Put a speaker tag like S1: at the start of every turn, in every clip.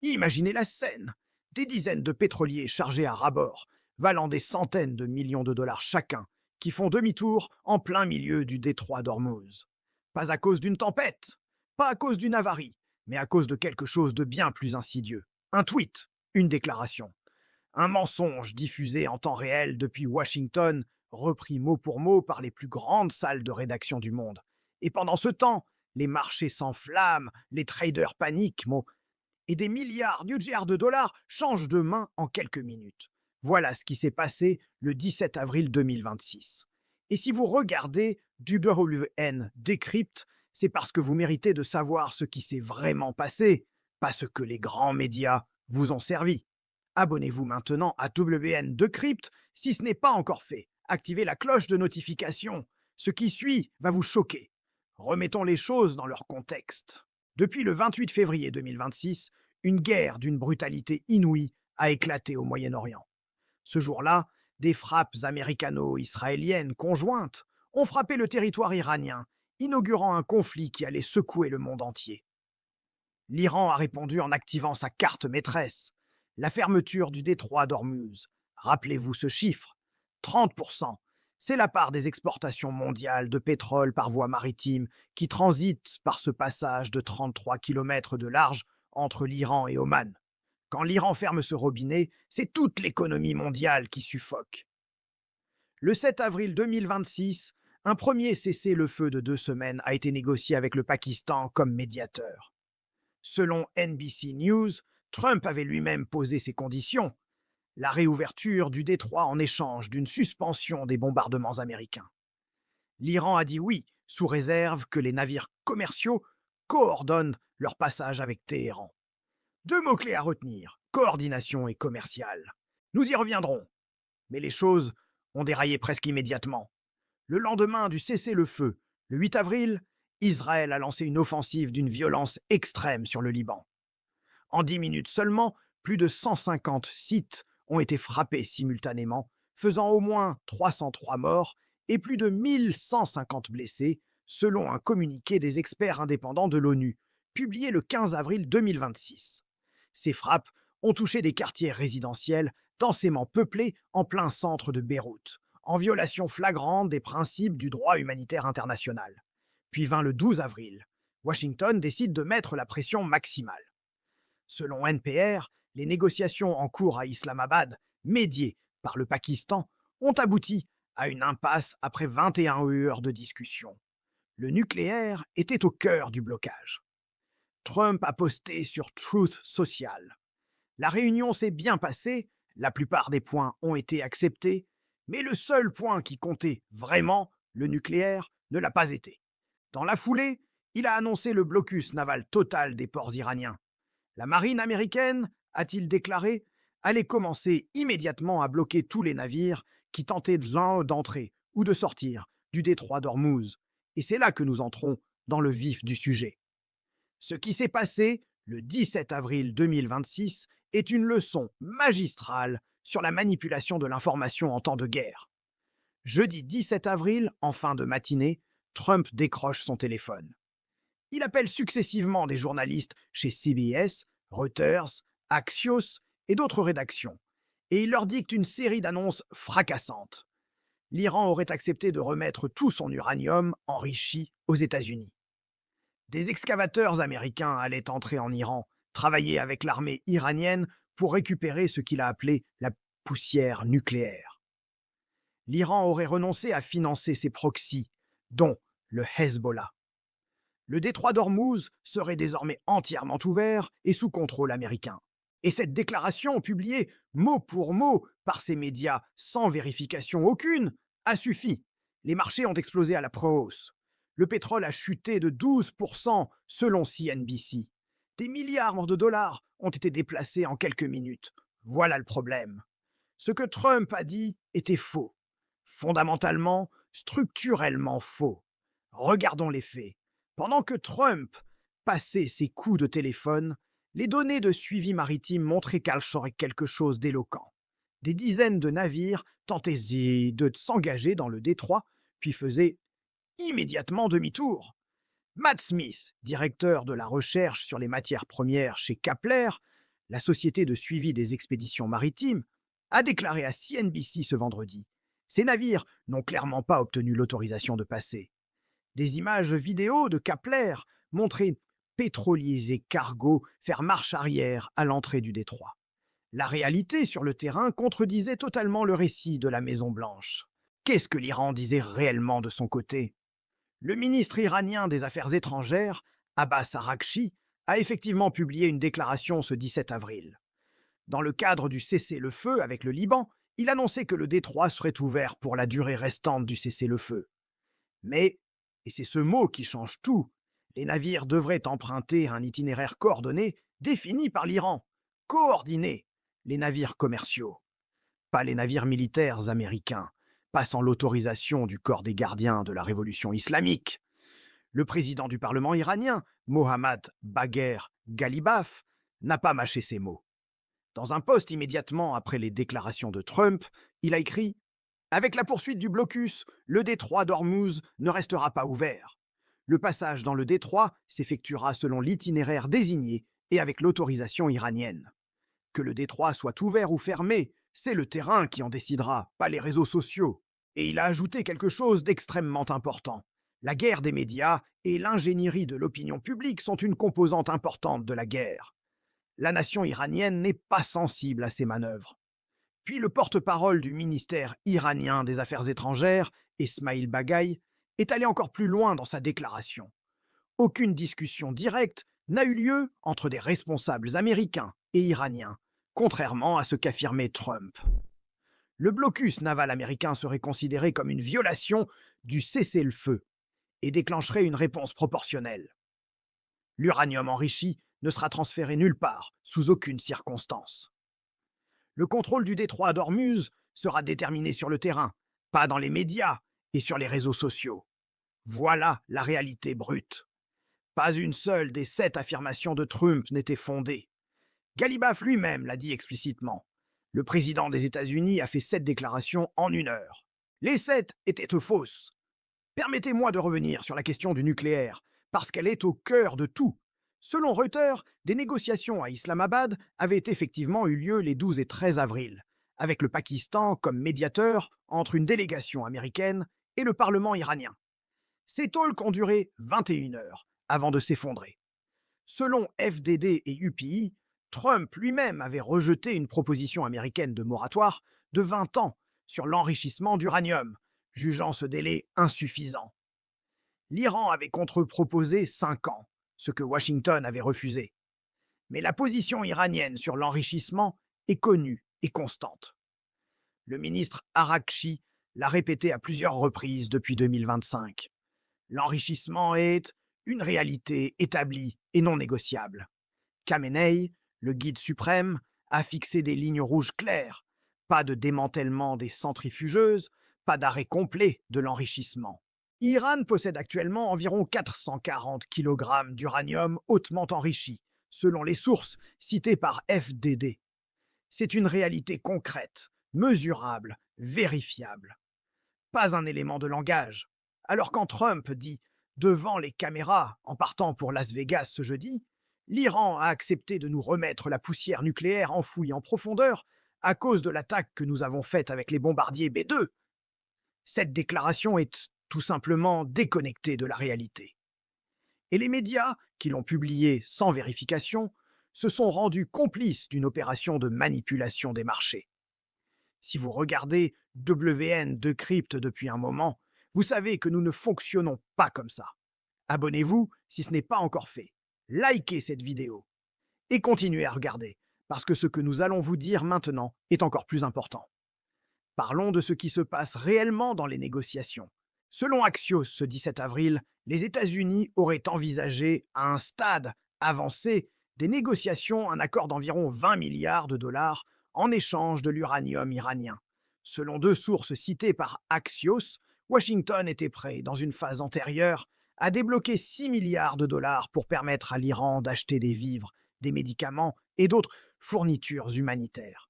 S1: Imaginez la scène. Des dizaines de pétroliers chargés à ras-bord, valant des centaines de millions de dollars chacun, qui font demi-tour en plein milieu du détroit d'Ormuz. Pas à cause d'une tempête, pas à cause d'une avarie, mais à cause de quelque chose de bien plus insidieux. Un tweet, une déclaration. Un mensonge diffusé en temps réel depuis Washington, repris mot pour mot par les plus grandes salles de rédaction du monde. Et pendant ce temps, les marchés s'enflamment, les traders paniquent, et des milliards de dollars changent de main en quelques minutes. Voilà ce qui s'est passé le 17 avril 2026. Et si vous regardez WN Decrypt, c'est parce que vous méritez de savoir ce qui s'est vraiment passé, pas ce que les grands médias vous ont servi. Abonnez-vous maintenant à WN Decrypt si ce n'est pas encore fait. Activez la cloche de notification. Ce qui suit va vous choquer. Remettons les choses dans leur contexte. Depuis le 28 février 2026, une guerre d'une brutalité inouïe a éclaté au Moyen-Orient. Ce jour-là, des frappes américano-israéliennes conjointes ont frappé le territoire iranien, inaugurant un conflit qui allait secouer le monde entier. L'Iran a répondu en activant sa carte maîtresse, la fermeture du détroit d'Ormuz. Rappelez-vous ce chiffre, 30%. C'est la part des exportations mondiales de pétrole par voie maritime qui transite par ce passage de 33 km de large entre l'Iran et Oman. Quand l'Iran ferme ce robinet, c'est toute l'économie mondiale qui suffoque. Le 7 avril 2026, un premier cessez-le-feu de 2 semaines a été négocié avec le Pakistan comme médiateur. Selon NBC News, Trump avait lui-même posé ses conditions, la réouverture du détroit en échange d'une suspension des bombardements américains. L'Iran a dit oui, sous réserve que les navires commerciaux coordonnent leur passage avec Téhéran. Deux mots-clés à retenir, coordination et commercial. Nous y reviendrons. Mais les choses ont déraillé presque immédiatement. Le lendemain du cessez-le-feu, le 8 avril, Israël a lancé une offensive d'une violence extrême sur le Liban. En 10 minutes seulement, plus de 150 sites ont été frappés simultanément, faisant au moins 303 morts et plus de 1150 blessés, selon un communiqué des experts indépendants de l'ONU, publié le 15 avril 2026. Ces frappes ont touché des quartiers résidentiels densément peuplés en plein centre de Beyrouth, en violation flagrante des principes du droit humanitaire international. Puis vint le 12 avril. Washington décide de mettre la pression maximale. Selon NPR, les négociations en cours à Islamabad, médiées par le Pakistan, ont abouti à une impasse après 21 heures de discussion. Le nucléaire était au cœur du blocage. Trump a posté sur Truth Social. La réunion s'est bien passée, la plupart des points ont été acceptés, mais le seul point qui comptait vraiment, le nucléaire, ne l'a pas été. Dans la foulée, il a annoncé le blocus naval total des ports iraniens. La marine américaine, a-t-il déclaré, allait commencer immédiatement à bloquer tous les navires qui tentaient d'entrer ou de sortir du détroit d'Ormuz. Et c'est là que nous entrons dans le vif du sujet. Ce qui s'est passé le 17 avril 2026 est une leçon magistrale sur la manipulation de l'information en temps de guerre. Jeudi 17 avril, en fin de matinée, Trump décroche son téléphone. Il appelle successivement des journalistes chez CBS, Reuters, Axios et d'autres rédactions, et il leur dicte une série d'annonces fracassantes. L'Iran aurait accepté de remettre tout son uranium enrichi aux États-Unis. Des excavateurs américains allaient entrer en Iran, travailler avec l'armée iranienne pour récupérer ce qu'il a appelé la poussière nucléaire. L'Iran aurait renoncé à financer ses proxys, dont le Hezbollah. Le détroit d'Ormuz serait désormais entièrement ouvert et sous contrôle américain. Et cette déclaration, publiée mot pour mot par ces médias sans vérification aucune, a suffi. Les marchés ont explosé à la pro-hausse. Le pétrole a chuté de 12% selon CNBC. Des milliards de dollars ont été déplacés en quelques minutes. Voilà le problème. Ce que Trump a dit était faux. Fondamentalement, structurellement faux. Regardons les faits. Pendant que Trump passait ses coups de téléphone, les données de suivi maritime montraient quelque chose d'éloquent. Des dizaines de navires tentaient de s'engager dans le détroit, puis faisaient immédiatement demi-tour. Matt Smith, directeur de la recherche sur les matières premières chez Kepler, La société de suivi des expéditions maritimes a déclaré à CNBC ce vendredi. Ces navires n'ont clairement pas obtenu l'autorisation de passer. Des images vidéo de Kepler montraient pétroliers et cargos faire marche arrière à l'entrée du détroit. La réalité sur le terrain contredisait totalement le récit de la Maison-Blanche. Qu'est-ce que l'Iran disait réellement de son côté? Le ministre iranien des Affaires étrangères, Abbas Araghchi, a effectivement publié une déclaration ce 17 avril. Dans le cadre du cessez-le-feu avec le Liban, il annonçait que le détroit serait ouvert pour la durée restante du cessez-le-feu. Mais, et c'est ce mot qui change tout, les navires devraient emprunter un itinéraire coordonné défini par l'Iran. Coordonné, les navires commerciaux, pas les navires militaires américains, pas sans l'autorisation du corps des gardiens de la révolution islamique. Le président du Parlement iranien, Mohammad Bagher Ghalibaf, n'a pas mâché ses mots. Dans un post immédiatement après les déclarations de Trump, il a écrit « Avec la poursuite du blocus, le détroit d'Ormuz ne restera pas ouvert. Le passage dans le détroit s'effectuera selon l'itinéraire désigné et avec l'autorisation iranienne. Que le détroit soit ouvert ou fermé, c'est le terrain qui en décidera, pas les réseaux sociaux. » Et il a ajouté quelque chose d'extrêmement important. La guerre des médias et l'ingénierie de l'opinion publique sont une composante importante de la guerre. La nation iranienne n'est pas sensible à ces manœuvres. Puis le porte-parole du ministère iranien des Affaires étrangères, Esmail Baghaï, est allé encore plus loin dans sa déclaration. Aucune discussion directe n'a eu lieu entre des responsables américains et iraniens, contrairement à ce qu'affirmait Trump. Le blocus naval américain serait considéré comme une violation du cessez-le-feu et déclencherait une réponse proportionnelle. L'uranium enrichi ne sera transféré nulle part, sous aucune circonstance. Le contrôle du détroit d'Ormuz sera déterminé sur le terrain, pas dans les médias et sur les réseaux sociaux. Voilà la réalité brute. Pas une seule des 7 affirmations de Trump n'était fondée. Ghalibaf lui-même l'a dit explicitement. Le président des États-Unis a fait 7 déclarations en 1 heure. Les 7 étaient fausses. Permettez-moi de revenir sur la question du nucléaire, parce qu'elle est au cœur de tout. Selon Reuters, des négociations à Islamabad avaient effectivement eu lieu les 12 et 13 avril, avec le Pakistan comme médiateur entre une délégation américaine et le Parlement iranien. Ces talks ont duré 21 heures avant de s'effondrer. Selon FDD et UPI, Trump lui-même avait rejeté une proposition américaine de moratoire de 20 ans sur l'enrichissement d'uranium, jugeant ce délai insuffisant. L'Iran avait contre-proposé 5 ans, ce que Washington avait refusé. Mais la position iranienne sur l'enrichissement est connue et constante. Le ministre Araghchi l'a répété à plusieurs reprises depuis 2025. L'enrichissement est une réalité établie et non négociable. Khamenei, le guide suprême, a fixé des lignes rouges claires. Pas de démantèlement des centrifugeuses, pas d'arrêt complet de l'enrichissement. Iran possède actuellement environ 440 kg d'uranium hautement enrichi, selon les sources citées par FDD. C'est une réalité concrète, mesurable, vérifiable. Pas un élément de langage. Alors quand Trump dit « devant les caméras » en partant pour Las Vegas ce jeudi, l'Iran a accepté de nous remettre la poussière nucléaire enfouie en profondeur à cause de l'attaque que nous avons faite avec les bombardiers B-2. Cette déclaration est tout simplement déconnectée de la réalité. Et les médias, qui l'ont publiée sans vérification, se sont rendus complices d'une opération de manipulation des marchés. Si vous regardez WN Decrypt depuis un moment, vous savez que nous ne fonctionnons pas comme ça. Abonnez-vous si ce n'est pas encore fait. Likez cette vidéo. Et continuez à regarder, parce que ce que nous allons vous dire maintenant est encore plus important. Parlons de ce qui se passe réellement dans les négociations. Selon Axios, ce 17 avril, les États-Unis auraient envisagé, à un stade avancé, des négociations un accord d'environ 20 milliards de dollars en échange de l'uranium iranien. Selon 2 sources citées par Axios, Washington était prêt, dans une phase antérieure, à débloquer 6 milliards de dollars pour permettre à l'Iran d'acheter des vivres, des médicaments et d'autres fournitures humanitaires.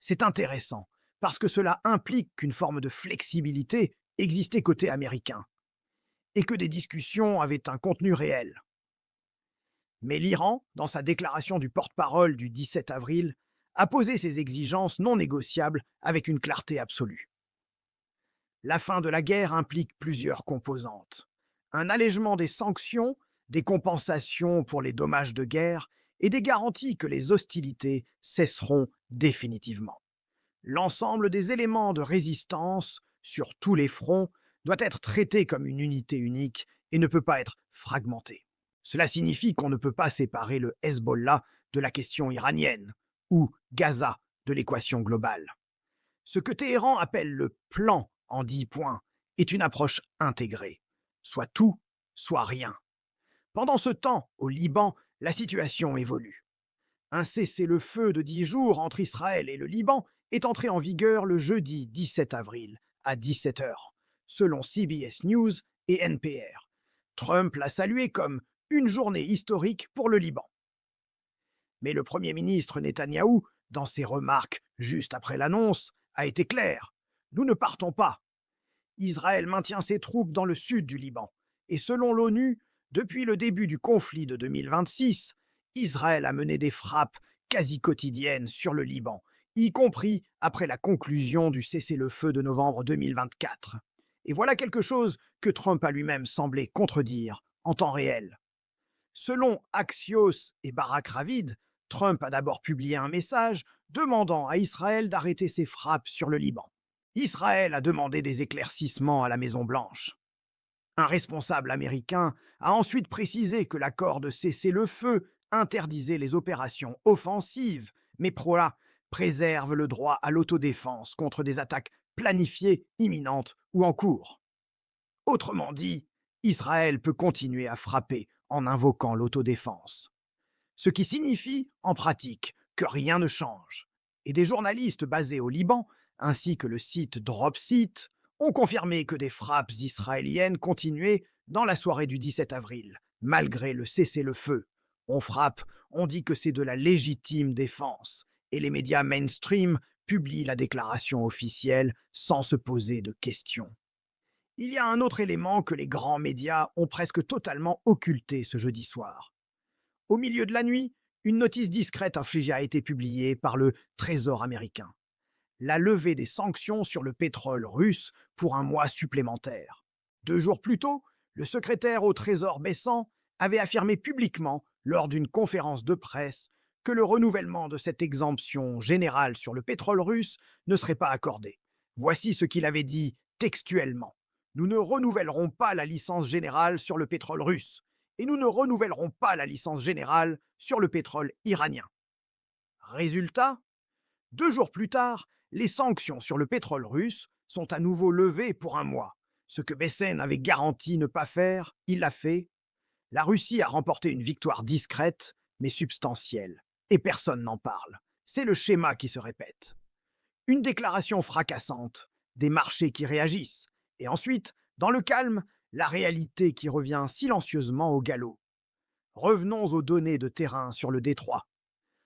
S1: C'est intéressant, parce que cela implique qu'une forme de flexibilité existait côté américain, et que des discussions avaient un contenu réel. Mais l'Iran, dans sa déclaration du porte-parole du 17 avril, a posé ses exigences non négociables avec une clarté absolue. La fin de la guerre implique plusieurs composantes. Un allègement des sanctions, des compensations pour les dommages de guerre et des garanties que les hostilités cesseront définitivement. L'ensemble des éléments de résistance sur tous les fronts doit être traité comme une unité unique et ne peut pas être fragmenté. Cela signifie qu'on ne peut pas séparer le Hezbollah de la question iranienne ou Gaza de l'équation globale. Ce que Téhéran appelle le plan en 10 points est une approche intégrée, soit tout, soit rien. Pendant ce temps, au Liban, la situation évolue. Un cessez-le-feu de 10 jours entre Israël et le Liban est entré en vigueur le jeudi 17 avril à 17 heures, selon CBS News et NPR. Trump l'a salué comme une journée historique pour le Liban. Mais le Premier ministre Netanyahou, dans ses remarques juste après l'annonce, a été clair. Nous ne partons pas. Israël maintient ses troupes dans le sud du Liban. Et selon l'ONU, depuis le début du conflit de 2026, Israël a mené des frappes quasi quotidiennes sur le Liban, y compris après la conclusion du cessez-le-feu de novembre 2024. Et voilà quelque chose que Trump a lui-même semblé contredire en temps réel. Selon Axios et Barak Ravid, Trump a d'abord publié un message demandant à Israël d'arrêter ses frappes sur le Liban. Israël a demandé des éclaircissements à la Maison-Blanche. Un responsable américain a ensuite précisé que l'accord de cessez-le-feu interdisait les opérations offensives, mais préserve le droit à l'autodéfense contre des attaques planifiées, imminentes ou en cours. Autrement dit, Israël peut continuer à frapper en invoquant l'autodéfense. Ce qui signifie, en pratique, que rien ne change. Et des journalistes basés au Liban, ainsi que le site Dropsite, ont confirmé que des frappes israéliennes continuaient dans la soirée du 17 avril, malgré le cessez-le-feu. On frappe, on dit que c'est de la légitime défense, et les médias mainstream publient la déclaration officielle sans se poser de questions. Il y a un autre élément que les grands médias ont presque totalement occulté ce jeudi soir. Au milieu de la nuit, une notice discrète infligée a été publiée par le Trésor américain. La levée des sanctions sur le pétrole russe pour un mois supplémentaire. 2 jours plus tôt, le secrétaire au Trésor Bessant avait affirmé publiquement, lors d'une conférence de presse, que le renouvellement de cette exemption générale sur le pétrole russe ne serait pas accordé. Voici ce qu'il avait dit textuellement. Nous ne renouvellerons pas la licence générale sur le pétrole russe, et nous ne renouvellerons pas la licence générale sur le pétrole iranien. Résultat, 2 jours plus tard, les sanctions sur le pétrole russe sont à nouveau levées pour un mois. Ce que Bessène avait garanti ne pas faire, il l'a fait. La Russie a remporté une victoire discrète, mais substantielle, et personne n'en parle. C'est le schéma qui se répète. Une déclaration fracassante, des marchés qui réagissent, et ensuite, dans le calme, la réalité qui revient silencieusement au galop. Revenons aux données de terrain sur le détroit.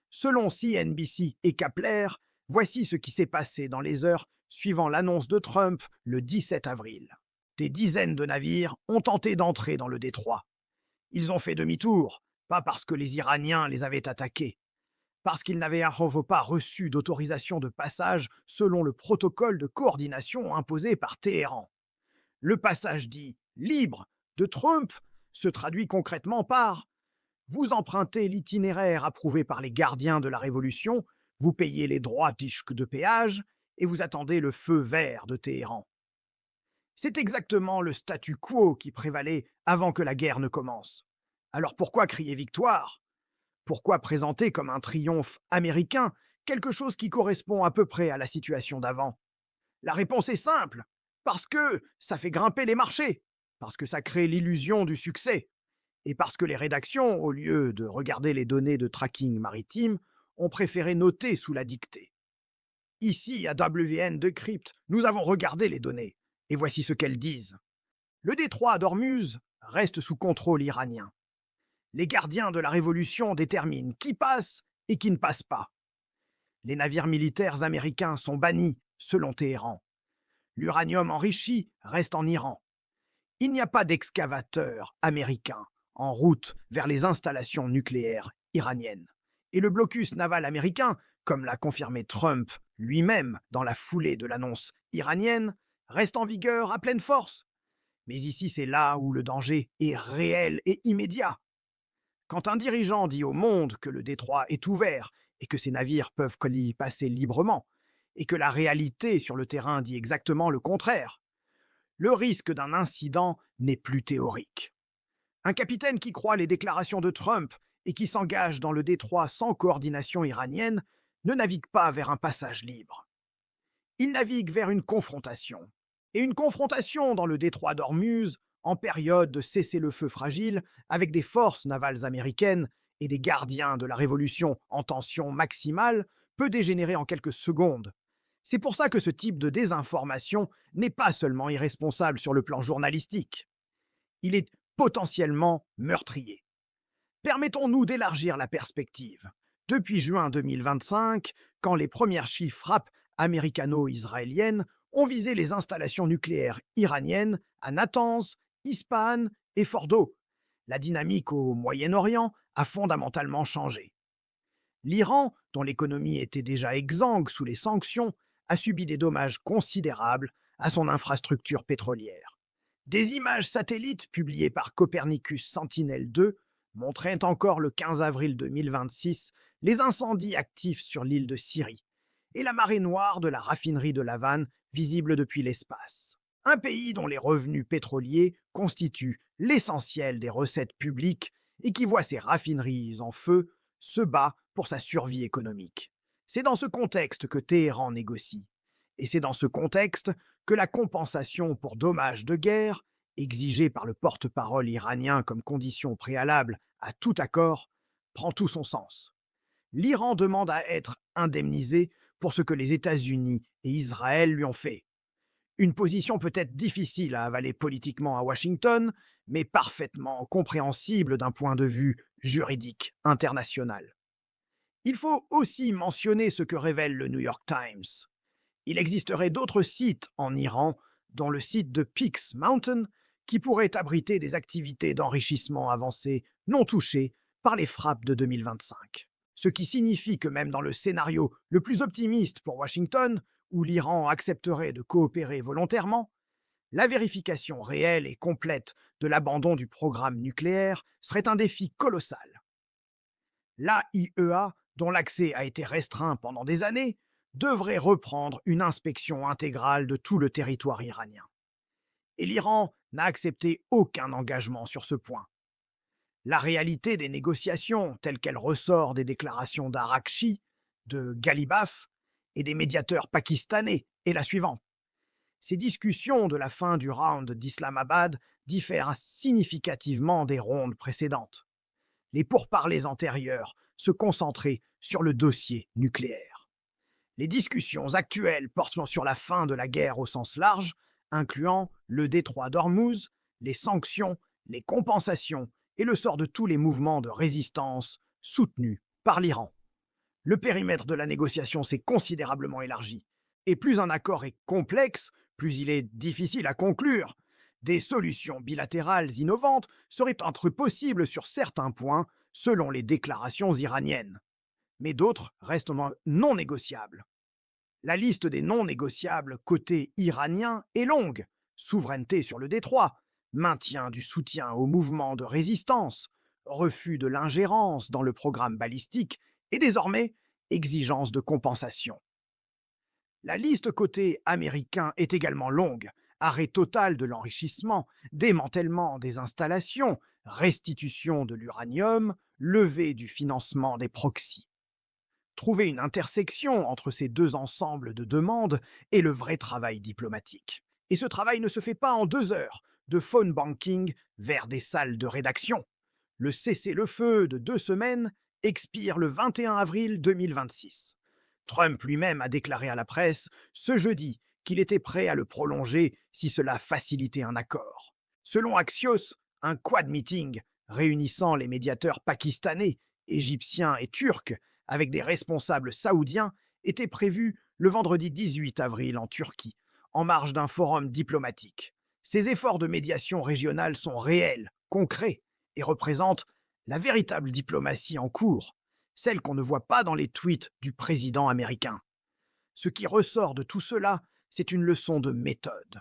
S1: Selon CNBC et Kepler, voici ce qui s'est passé dans les heures suivant l'annonce de Trump le 17 avril. Des dizaines de navires ont tenté d'entrer dans le détroit. Ils ont fait demi-tour, pas parce que les Iraniens les avaient attaqués, parce qu'ils n'avaient pas reçu d'autorisation de passage selon le protocole de coordination imposé par Téhéran. Le passage dit « libre » de Trump se traduit concrètement par « vous empruntez l'itinéraire approuvé par les gardiens de la Révolution, vous payez les droits de péage et vous attendez le feu vert de Téhéran ». C'est exactement le statu quo qui prévalait avant que la guerre ne commence. Alors pourquoi crier victoire? Pourquoi présenter comme un triomphe américain quelque chose qui correspond à peu près à la situation d'avant? La réponse est simple. Parce que ça fait grimper les marchés, parce que ça crée l'illusion du succès, et parce que les rédactions, au lieu de regarder les données de tracking maritime, ont préféré noter sous la dictée. Ici, à WN Decrypt, nous avons regardé les données, et voici ce qu'elles disent. Le détroit d'Ormuz reste sous contrôle iranien. Les gardiens de la Révolution déterminent qui passe et qui ne passe pas. Les navires militaires américains sont bannis, selon Téhéran. L'uranium enrichi reste en Iran. Il n'y a pas d'excavateurs américains en route vers les installations nucléaires iraniennes. Et le blocus naval américain, comme l'a confirmé Trump lui-même dans la foulée de l'annonce iranienne, reste en vigueur à pleine force. Mais ici, c'est là où le danger est réel et immédiat. Quand un dirigeant dit au monde que le détroit est ouvert et que ses navires peuvent y passer librement, et que la réalité sur le terrain dit exactement le contraire, le risque d'un incident n'est plus théorique. Un capitaine qui croit les déclarations de Trump et qui s'engage dans le détroit sans coordination iranienne ne navigue pas vers un passage libre. Il navigue vers une confrontation. Et une confrontation dans le détroit d'Ormuz, en période de cessez-le-feu fragile, avec des forces navales américaines et des gardiens de la révolution en tension maximale, peut dégénérer en quelques secondes. C'est pour ça que ce type de désinformation n'est pas seulement irresponsable sur le plan journalistique. Il est potentiellement meurtrier. Permettons-nous d'élargir la perspective. Depuis juin 2025, quand les premières frappes américano-israéliennes ont visé les installations nucléaires iraniennes à Natanz, Ispahan et Fordo, la dynamique au Moyen-Orient a fondamentalement changé. L'Iran, dont l'économie était déjà exsangue sous les sanctions, a subi des dommages considérables à son infrastructure pétrolière. Des images satellites publiées par Copernicus Sentinel-2 montraient encore le 15 avril 2026 les incendies actifs sur l'île de Syrie et la marée noire de la raffinerie de Lavan visible depuis l'espace. Un pays dont les revenus pétroliers constituent l'essentiel des recettes publiques et qui voit ses raffineries en feu se bat pour sa survie économique. C'est dans ce contexte que Téhéran négocie. Et c'est dans ce contexte que la compensation pour dommages de guerre, exigée par le porte-parole iranien comme condition préalable à tout accord, prend tout son sens. L'Iran demande à être indemnisé pour ce que les États-Unis et Israël lui ont fait. Une position peut-être difficile à avaler politiquement à Washington, mais parfaitement compréhensible d'un point de vue juridique international. Il faut aussi mentionner ce que révèle le New York Times. Il existerait d'autres sites en Iran, dont le site de Peaks Mountain, qui pourraient abriter des activités d'enrichissement avancé non touchées par les frappes de 2025. Ce qui signifie que même dans le scénario le plus optimiste pour Washington, où l'Iran accepterait de coopérer volontairement, la vérification réelle et complète de l'abandon du programme nucléaire serait un défi colossal. L'AIEA, dont l'accès a été restreint pendant des années, devrait reprendre une inspection intégrale de tout le territoire iranien. Et l'Iran n'a accepté aucun engagement sur ce point. La réalité des négociations, telle qu'elle ressort des déclarations d'Arakchi, de Ghalibaf et des médiateurs pakistanais, est la suivante. Ces discussions de la fin du round d'Islamabad diffèrent significativement des rondes précédentes. Les pourparlers antérieurs se concentraient sur le dossier nucléaire. Les discussions actuelles portent sur la fin de la guerre au sens large, incluant le détroit d'Ormuz, les sanctions, les compensations et le sort de tous les mouvements de résistance soutenus par l'Iran. Le périmètre de la négociation s'est considérablement élargi, et plus un accord est complexe, plus il est difficile à conclure. Des solutions bilatérales innovantes seraient entre possibles sur certains points, selon les déclarations iraniennes. Mais d'autres restent non négociables. La liste des non négociables côté iranien est longue. Souveraineté sur le détroit, maintien du soutien au mouvement de résistance, refus de l'ingérence dans le programme balistique et désormais exigence de compensation. La liste côté américain est également longue. Arrêt total de l'enrichissement, démantèlement des installations, restitution de l'uranium, levée du financement des proxys. Trouver une intersection entre ces deux ensembles de demandes est le vrai travail diplomatique. Et ce travail ne se fait pas en 2 heures, de phone banking vers des salles de rédaction. Le cessez-le-feu de 2 semaines expire le 21 avril 2026. Trump lui-même a déclaré à la presse ce jeudi qu'il était prêt à le prolonger si cela facilitait un accord. Selon Axios, un quad meeting réunissant les médiateurs pakistanais, égyptiens et turcs avec des responsables saoudiens était prévu le vendredi 18 avril en Turquie, en marge d'un forum diplomatique. Ces efforts de médiation régionale sont réels, concrets, et représente la véritable diplomatie en cours, celle qu'on ne voit pas dans les tweets du président américain. Ce qui ressort de tout cela, c'est une leçon de méthode.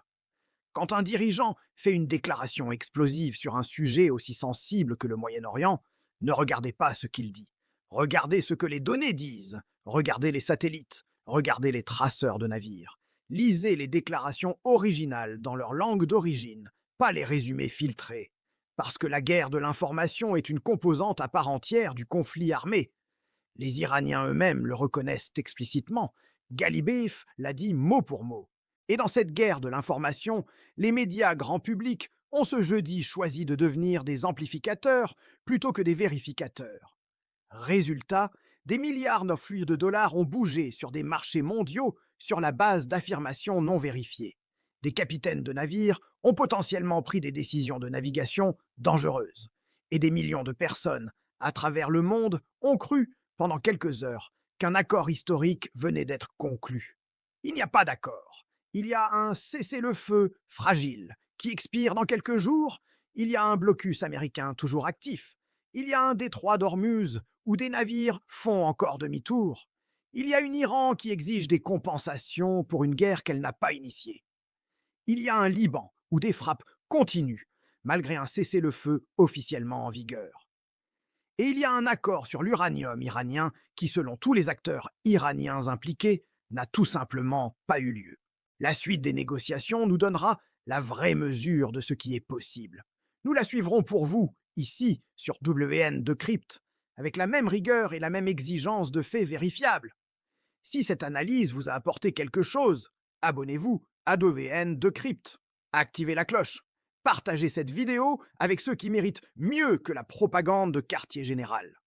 S1: Quand un dirigeant fait une déclaration explosive sur un sujet aussi sensible que le Moyen-Orient, ne regardez pas ce qu'il dit. Regardez ce que les données disent. Regardez les satellites. Regardez les traceurs de navires. Lisez les déclarations originales dans leur langue d'origine, pas les résumés filtrés. Parce que la guerre de l'information est une composante à part entière du conflit armé. Les Iraniens eux-mêmes le reconnaissent explicitement. Galibef l'a dit mot pour mot. Et dans cette guerre de l'information, les médias grand public ont ce jeudi choisi de devenir des amplificateurs plutôt que des vérificateurs. Résultat, des milliards de flux de dollars ont bougé sur des marchés mondiaux sur la base d'affirmations non vérifiées. Des capitaines de navires ont potentiellement pris des décisions de navigation dangereuses. Et des millions de personnes, à travers le monde, ont cru, pendant quelques heures, qu'un accord historique venait d'être conclu. Il n'y a pas d'accord. Il y a un cessez-le-feu fragile qui expire dans quelques jours. Il y a un blocus américain toujours actif. Il y a un détroit d'Ormuz où des navires font encore demi-tour. Il y a une Iran qui exige des compensations pour une guerre qu'elle n'a pas initiée. Il y a un Liban où des frappes continuent, malgré un cessez-le-feu officiellement en vigueur. Et il y a un accord sur l'uranium iranien qui, selon tous les acteurs iraniens impliqués, n'a tout simplement pas eu lieu. La suite des négociations nous donnera la vraie mesure de ce qui est possible. Nous la suivrons pour vous, ici, sur WN Decrypt, avec la même rigueur et la même exigence de faits vérifiables. Si cette analyse vous a apporté quelque chose, abonnez-vous à WN Decrypt. Activez la cloche. Partagez cette vidéo avec ceux qui méritent mieux que la propagande de quartier général.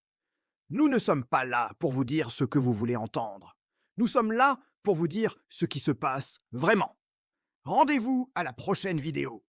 S1: Nous ne sommes pas là pour vous dire ce que vous voulez entendre. Nous sommes là pour vous dire ce qui se passe vraiment. Rendez-vous à la prochaine vidéo.